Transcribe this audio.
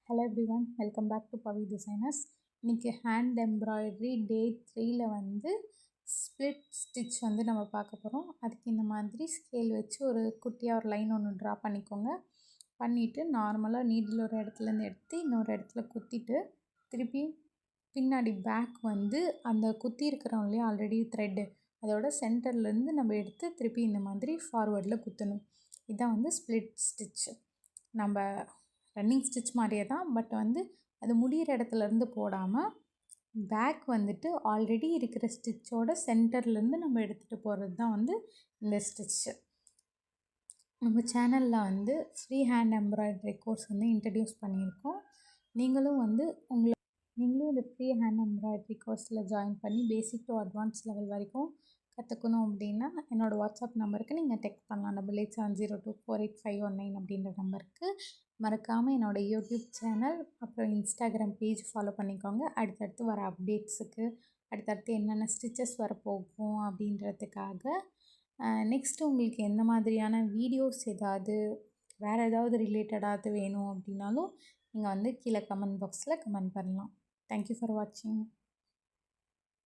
Hello everyone, welcome back to Pavi designers. இன்றைக்கி hand embroidery day 3ல் வந்து ஸ்ப்ளிட் ஸ்டிச் வந்து நம்ம பார்க்க போகிறோம். அதுக்கு இந்த மாதிரி ஸ்கேல் வச்சு ஒரு குட்டியாக ஒரு லைன் ஒன்று ட்ரா பண்ணிக்கோங்க. பண்ணிவிட்டு நார்மலாக நீடில் ஒரு இடத்துலேருந்து எடுத்து இன்னொரு இடத்துல குத்திட்டு திருப்பி பின்னாடி பேக் வந்து அந்த குத்தி இருக்கிறோம் இல்லையா ஆல்ரெடி த்ரெட்டு, அதோட சென்டர்லேருந்து நம்ம எடுத்து திருப்பி இந்த மாதிரி ஃபார்வர்டில் குத்தணும். இதுதான் வந்து ஸ்ப்ளிட் ஸ்டிச். நம்ம ரன்னிங் ஸ்டிச் மாதிரியே தான், பட் வந்து அது முடிகிற இடத்துலேருந்து போடாமல் பேக் வந்துட்டு ஆல்ரெடி இருக்கிற ஸ்டிச்சோட சென்டர்லேருந்து நம்ம எடுத்துகிட்டு போகிறது தான் வந்து இந்த ஸ்டிச்சு. நம்ம சேனலில் வந்து ஃப்ரீ ஹேண்ட் எம்ப்ராய்டரி கோர்ஸ் வந்து இன்ட்ரடியூஸ் பண்ணியிருக்கோம். நீங்களும் இந்த ஃப்ரீ ஹேண்ட் எம்ப்ராய்டரி கோர்ஸில் ஜாயின் பண்ணி பேசிக் டு அட்வான்ஸ் லெவல் வரைக்கும் கற்றுக்கணும் அப்படின்னா என்னோடய வாட்ஸ்அப் நம்பருக்கு நீங்கள் டெக்ஸ்ட் பண்ணலாம். 8870248519 அப்படின்ற நம்பருக்கு. மறக்காமல் என்னோடய யூடியூப் சேனல் அப்புறம் இன்ஸ்டாகிராம் பேஜ் ஃபாலோ பண்ணிக்கோங்க. அடுத்தடுத்து வர அப்டேட்ஸுக்கு, அடுத்தடுத்து என்னென்ன ஸ்டிச்சஸ் வரப்போகும் அப்படின்றதுக்காக. நெக்ஸ்ட்டு உங்களுக்கு எந்த மாதிரியான வீடியோஸ் வேறு ஏதாவது ரிலேட்டடாக வேணும் அப்படின்னாலும் நீங்கள் வந்து கீழே கமெண்ட் பாக்ஸில் கமெண்ட் பண்ணலாம். தேங்க்யூ ஃபார் வாட்சிங்.